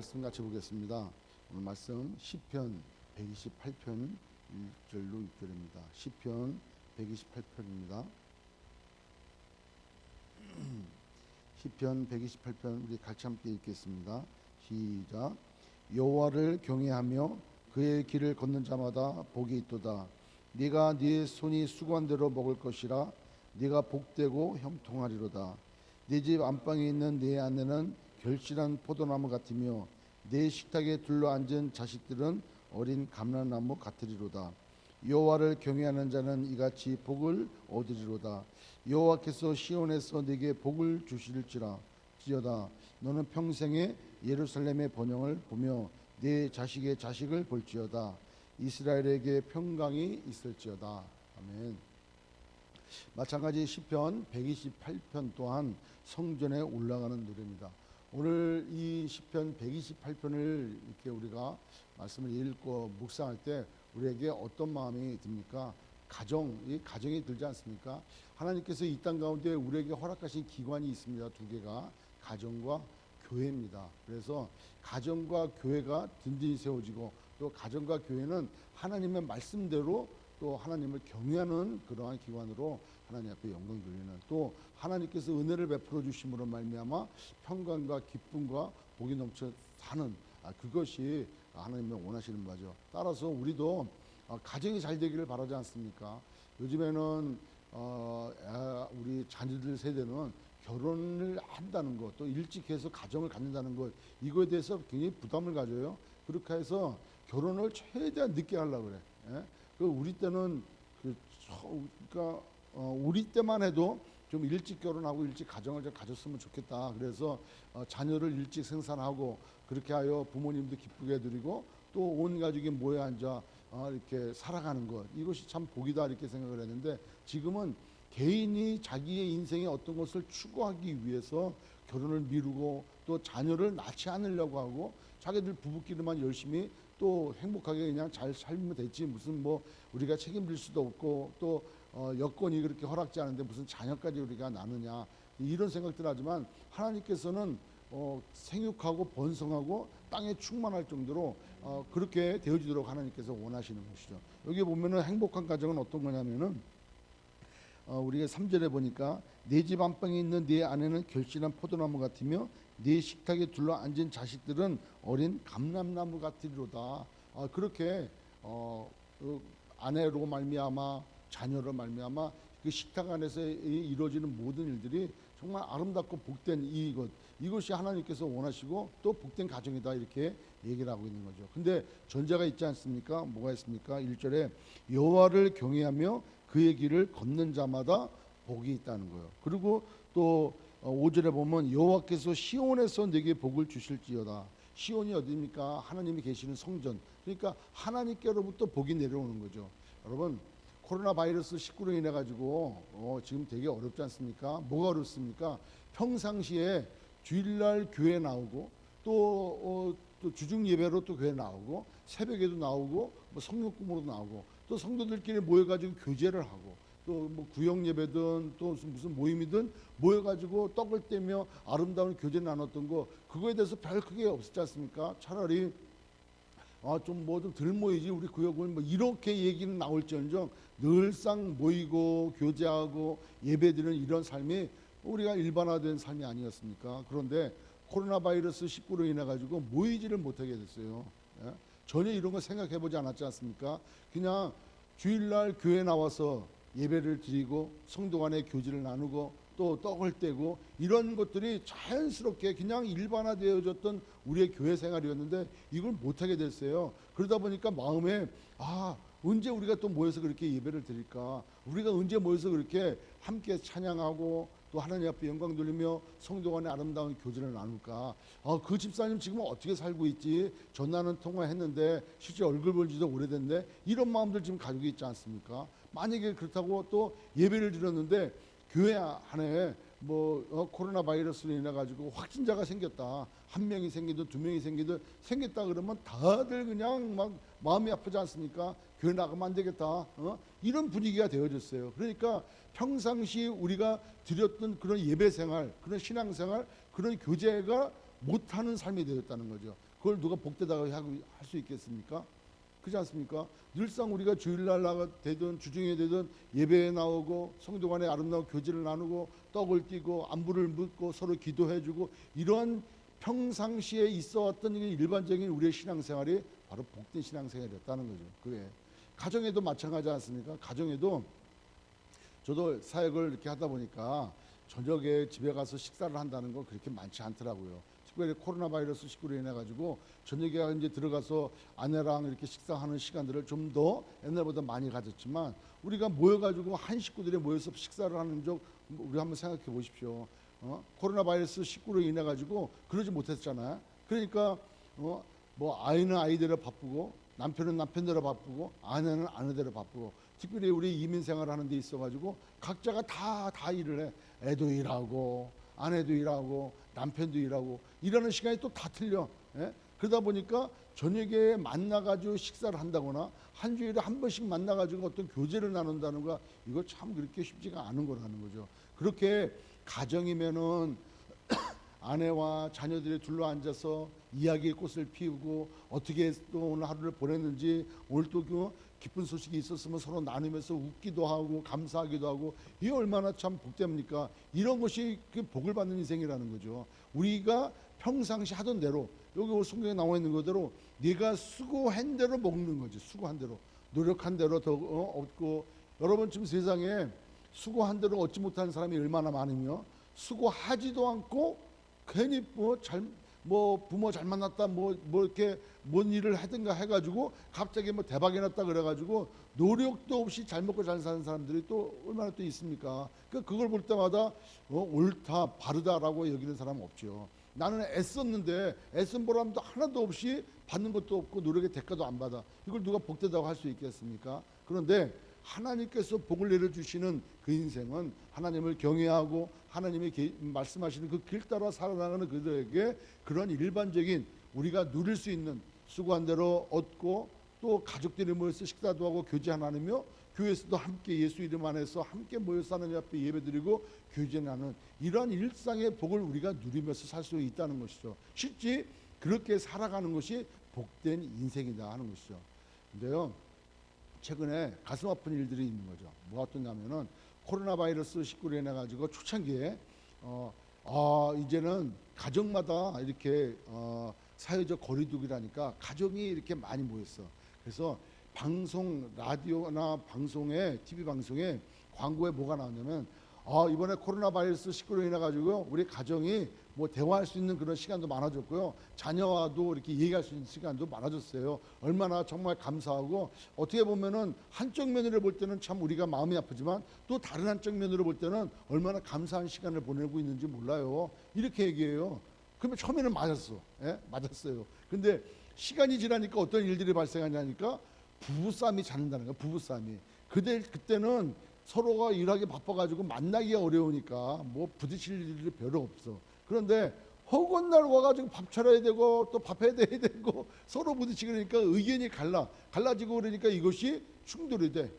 말씀 같이 보겠습니다. 오늘 말씀 시편 128편 1절로 6절입니다. 시편 128편입니다. 시편 128편 우리 같이 함께 읽겠습니다. 시작. 여호와를 경외하며 그의 길을 걷는 자마다 복이 있도다. 네가 네 손이 수고한 대로 먹을 것이라. 네가 복되고 형통하리로다. 네 집 안방에 있는 네 아내는 결실한 포도나무 같으며 네 식탁에 둘러앉은 자식들은 어린 감람나무 같으리로다. 여호와를 경외하는 자는 이같이 복을 얻으리로다. 여호와께서 시온에서 네게 복을 주실지라. 지어다 너는 평생에 예루살렘의 번영을 보며 네 자식의 자식을 볼지어다. 이스라엘에게 평강이 있을지어다. 아멘. 마찬가지 시편 128편 또한 성전에 올라가는 노래입니다. 오늘 이 시편 128편을 이렇게 우리가 말씀을 읽고 묵상할 때 우리에게 어떤 마음이 듭니까? 가정이 들지 않습니까? 하나님께서 이 땅 가운데 우리에게 허락하신 기관이 있습니다. 두 개가 가정과 교회입니다. 그래서 가정과 교회가 든든히 세워지고 또 가정과 교회는 하나님의 말씀대로 또 하나님을 경외하는 그러한 기관으로 하나님 앞에 영광 돌리는, 또 하나님께서 은혜를 베풀어 주심으로 말미암아 평강과 기쁨과 복이 넘쳐 사는 그것이 하나님의 원하시는 바죠. 따라서 우리도 가정이 잘 되기를 바라지 않습니까? 요즘에는 우리 자녀들 세대는 결혼을 한다는 것, 또 일찍 해서 가정을 갖는다는 것, 이거에 대해서 굉장히 부담을 가져요. 그렇게 해서 결혼을 최대한 늦게 하려고 그래. 예? 우리 때는 그러니까 우리 때만 해도 좀 일찍 결혼하고 일찍 가정을 좀 가졌으면 좋겠다. 그래서 자녀를 일찍 생산하고 그렇게 하여 부모님도 기쁘게 해드리고 또 온 가족이 모여 앉아 이렇게 살아가는 것, 이것이 참 복이다 이렇게 생각을 했는데, 지금은 개인이 자기의 인생에 어떤 것을 추구하기 위해서 결혼을 미루고 또 자녀를 낳지 않으려고 하고 자기들 부부끼리만 열심히 또 행복하게 그냥 잘 살면 됐지, 무슨 뭐 우리가 책임질 수도 없고 또 여건이 그렇게 허락지 않은데 무슨 자녀까지 우리가 낳느냐, 이런 생각들 하지만 하나님께서는 생육하고 번성하고 땅에 충만할 정도로 그렇게 되어지도록 하나님께서 원하시는 것이죠. 여기 보면은 행복한 가정은 어떤 거냐면은 우리가 3절에 보니까 네 집 안방에 있는 네 아내는 결실한 포도나무 같으며 네 식탁에 둘러 앉은 자식들은 어린 감람나무 같으리로다. 그렇게 아내로 말미암아 자녀로 말미암아 그 식탁 안에서 이루어지는 모든 일들이 정말 아름답고 복된 이것이 하나님께서 원하시고 또 복된 가정이다 이렇게 얘기를 하고 있는 거죠. 근데 전제가 있지 않습니까? 뭐가 있습니까? 1절에 여호와를 경외하며 그의 길을 걷는 자마다 복이 있다는 거예요. 그리고 또 5절에 보면 여호와께서 시온에서 내게 복을 주실지어다. 시온이 어디입니까? 하나님이 계시는 성전. 그러니까 하나님께로부터 복이 내려오는 거죠. 여러분, 코로나 바이러스 19로 인해 가지고 지금 되게 어렵지 않습니까? 뭐가 어렵습니까? 평상시에 주일날 교회 나오고 또 주중 예배로 또 교회 나오고 새벽에도 나오고 뭐 성령 꿈으로도 나오고 또 성도들끼리 모여가지고 교제를 하고 또 뭐 구역 예배든 또 무슨 모임이든 모여가지고 떡을 떼며 아름다운 교제 나눴던 거, 그거에 대해서 별 크게 없었지 않습니까? 차라리 좀 뭐 좀 덜 모이지 우리 구역은 뭐 이렇게 얘기는 나올지언정 늘상 모이고 교제하고 예배드리는 이런 삶이 우리가 일반화된 삶이 아니었습니까? 그런데 코로나 바이러스 19로 인해 가지고 모이지를 못하게 됐어요. 예? 전혀 이런 거 생각해 보지 않았지 않습니까? 그냥 주일날 교회 나와서 예배를 드리고 성도 간의 교제를 나누고 또 떡을 떼고 이런 것들이 자연스럽게 그냥 일반화되어졌던 우리의 교회 생활이었는데 이걸 못하게 됐어요. 그러다 보니까 마음에 언제 우리가 또 모여서 그렇게 예배를 드릴까, 우리가 언제 모여서 그렇게 함께 찬양하고 또 하나님 앞에 영광 돌리며 성도 간의 아름다운 교제를 나눌까, 그 집사님 지금 어떻게 살고 있지, 전화는 통화했는데 실제 얼굴 본 지도 오래됐는데, 이런 마음들 지금 가지고 있지 않습니까? 만약에 그렇다고 또 예배를 드렸는데 교회 안에 코로나 바이러스로 인해 가지고 확진자가 생겼다, 한 명이 생기든 두 명이 생겼다 그러면 다들 그냥 막 마음이 아프지 않습니까? 교회 나가면 안 되겠다, 이런 분위기가 되어졌어요. 그러니까 평상시 우리가 드렸던 그런 예배 생활, 그런 신앙 생활, 그런 교제가 못하는 삶이 되었다는 거죠. 그걸 누가 복되다고 할 수 있겠습니까? 그렇지 않습니까? 늘상 우리가 주일날 되든 주중에 되든 예배에 나오고 성도 간에 아름다운 교제를 나누고 떡을 띠고 안부를 묻고 서로 기도해주고 이러한 평상시에 있어왔던 일반적인 우리의 신앙생활이 바로 복된 신앙생활이었다는 거죠. 그래. 가정에도 마찬가지 않습니까? 가정에도 저도 사역을 이렇게 하다 보니까 저녁에 집에 가서 식사를 한다는 거 그렇게 많지 않더라고요. 특별히 코로나 바이러스 19로 인해 가지고 저녁에 이제 들어가서 아내랑 이렇게 식사하는 시간들을 좀 더 옛날보다 많이 가졌지만 우리가 모여가지고 한 식구들이 모여서 식사를 하는 적 우리 한번 생각해 보십시오. 코로나 바이러스 19로 인해 가지고 그러지 못했잖아요. 그러니까 뭐 아이는 아이대로 바쁘고 남편은 남편대로 바쁘고 아내는 아내대로 바쁘고 특별히 우리 이민 생활하는 데 있어가지고 각자가 다 일을 해. 애도 일하고 아내도 일하고 남편도 일하고 일하는 시간이 또 다 틀려. 예? 그러다 보니까 저녁에 만나가지고 식사를 한다거나 한 주일에 한 번씩 만나가지고 어떤 교제를 나눈다는 거 이거 참 그렇게 쉽지가 않은 거라는 거죠. 그렇게 가정이면은 아내와 자녀들이 둘러앉아서 이야기의 꽃을 피우고 어떻게 또 오늘 하루를 보냈는지 오늘 또 그 기쁜 소식이 있었으면 서로 나누면서 웃기도 하고 감사하기도 하고 이게 얼마나 참 복됩니까? 이런 것이 그 복을 받는 인생이라는 거죠. 우리가 평상시 하던 대로 여기 성경에 나와 있는 그대로 네가 수고한 대로 먹는 거지. 수고한 대로 노력한 대로 더 얻고 여러분 지금 세상에 수고한 대로 얻지 못하는 사람이 얼마나 많으며 수고하지도 않고 괜히 부모 잘 만났다 뭐 이렇게 뭔 일을 하든가 해가지고 갑자기 뭐 대박이 났다 그래가지고 노력도 없이 잘 먹고 잘 사는 사람들이 또 얼마나 또 있습니까? 그걸 볼 때마다 옳다 바르다라고 여기는 사람은 없죠. 나는 애썼는데 애쓴 보람도 하나도 없이 받는 것도 없고 노력의 대가도 안 받아. 이걸 누가 복되다고 할 수 있겠습니까? 그런데 하나님께서 복을 내려주시는 그 인생은 하나님을 경외하고 하나님이 말씀하시는 그 길 따라 살아나가는 그들에게 그런 일반적인 우리가 누릴 수 있는 수고한 대로 얻고 또 가족들이 모여서 식사도 하고 교제 나누며 교회에서도 함께 예수 이름 안에서 함께 모여서 하나님 앞에 예배드리고 교제 나누는 이러한 일상의 복을 우리가 누리면서 살 수 있다는 것이죠. 실제 그렇게 살아가는 것이 복된 인생이다 하는 것이죠. 근데요 최근에 가슴 아픈 일들이 있는 거죠. 뭐가 어떠냐면은 코로나 바이러스 19로 인해 가지고 초창기에 이제는 가정마다 이렇게 사회적 거리두기라니까 가정이 이렇게 많이 모였어. 그래서 방송 라디오나 방송에 TV 방송에 광고에 뭐가 나오냐면 이번에 코로나 바이러스 19로 인해 가지고 우리 가정이 뭐 대화할 수 있는 그런 시간도 많아졌고요. 자녀와도 이렇게 얘기할 수 있는 시간도 많아졌어요. 얼마나 정말 감사하고 어떻게 보면은 한쪽 면으로 볼 때는 참 우리가 마음이 아프지만 또 다른 한쪽 면으로 볼 때는 얼마나 감사한 시간을 보내고 있는지 몰라요. 이렇게 얘기해요. 그러면 처음에는 맞았어. 예? 맞았어요. 근데 시간이 지나니까 어떤 일들이 발생하냐니까 부부싸움이 잦는다는 거예요. 부부싸움이. 그때는 서로가 일하기 바빠가지고 만나기가 어려우니까 뭐 부딪힐 일이 별로 없어. 그런데 허구한 날 와가지고 밥 차려야 되고 또 밥 해야 되고 서로 부딪히고 그러니까 의견이 갈라지고 그러니까 이것이 충돌이 돼.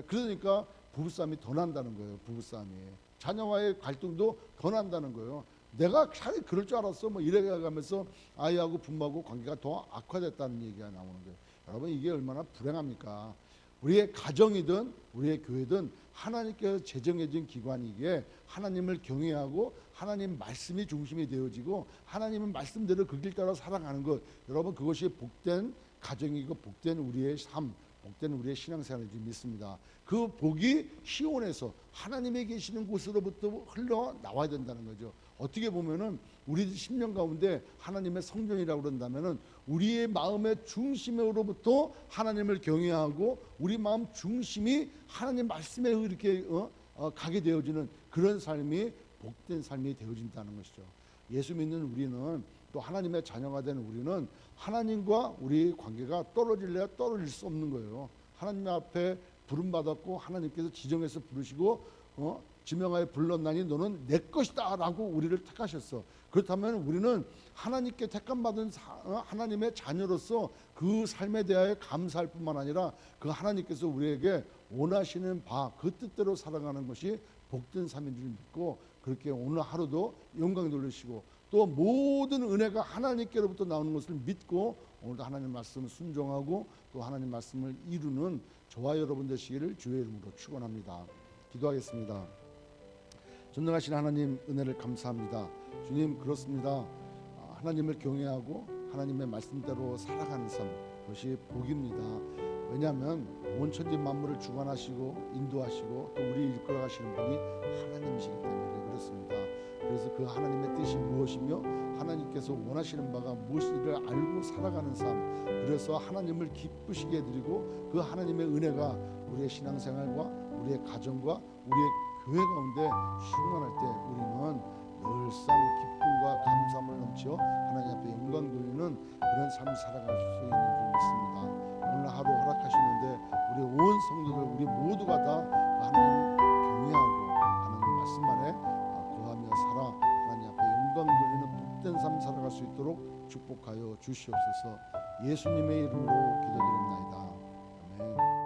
그러니까 부부싸움이 더 난다는 거예요. 부부싸움이. 자녀와의 갈등도 더 난다는 거예요. 내가 차라리 그럴 줄 알았어 뭐 이래가면서 아이하고 부모하고 관계가 더 악화됐다는 얘기가 나오는 거예요. 여러분 이게 얼마나 불행합니까? 우리의 가정이든 우리의 교회든 하나님께서 제정해진 기관이기에 하나님을 경외하고 하나님 말씀이 중심이 되어지고 하나님의 말씀대로 그 길 따라 살아가는 것, 여러분 그것이 복된 가정이고 복된 우리의 삶, 복된 우리의 신앙생활인지 믿습니다. 그 복이 시온에서 하나님이 계시는 곳으로부터 흘러나와야 된다는 거죠. 어떻게 보면은 우리 심령 가운데 하나님의 성전이라고 그런다면은 우리의 마음의 중심으로부터 하나님을 경외하고 우리 마음 중심이 하나님 말씀에 이렇게 가게 되어지는 그런 삶이 복된 삶이 되어진다는 것이죠. 예수 믿는 우리는 또 하나님의 자녀가 된 우리는 하나님과 우리의 관계가 떨어질래야 떨어질 수 없는 거예요. 하나님 앞에 부름받았고 하나님께서 지정해서 부르시고 지명하여 불렀나니 너는 내 것이다 라고 우리를 택하셨어. 그렇다면 우리는 하나님께 택함받은 하나님의 자녀로서 그 삶에 대하여 감사할 뿐만 아니라 그 하나님께서 우리에게 원하시는 바 그 뜻대로 살아가는 것이 복된 삶인 줄 믿고 그렇게 오늘 하루도 영광 돌리시고 또 모든 은혜가 하나님께로부터 나오는 것을 믿고 오늘도 하나님 말씀을 순종하고 또 하나님 말씀을 이루는 저와 여러분 되시기를 주의 이름으로 축원합니다. 기도하겠습니다. 전능하신 하나님, 은혜를 감사합니다. 주님, 그렇습니다. 하나님을 경외하고 하나님의 말씀대로 살아가는 삶, 그것이 복입니다. 왜냐하면 온 천지 만물을 주관하시고 인도하시고 또 우리 이끌어가시는 분이 하나님이시기 때문에 그렇습니다. 그래서 그 하나님의 뜻이 무엇이며 하나님께서 원하시는 바가 무엇인지를 알고 살아가는 삶, 그래서 하나님을 기쁘시게 해드리고 그 하나님의 은혜가 우리의 신앙생활과 우리의 가정과 우리의 교회 가운데 충만할 때 우리는 늘상 기쁨과 감사함을 넘쳐 하나님 앞에 영광 돌리는 그런 삶을 살아갈 수 있는 줄 믿습니다. 오늘 하루 허락하시는데 우리 온 성도들 우리 모두가 다 하나님 경외하고 하나님 말씀 안에 거하며 살아 하나님 앞에 영광 돌리는 복된 삶 살아갈 수 있도록 축복하여 주시옵소서. 예수님의 이름으로 기도드립니다. 아멘.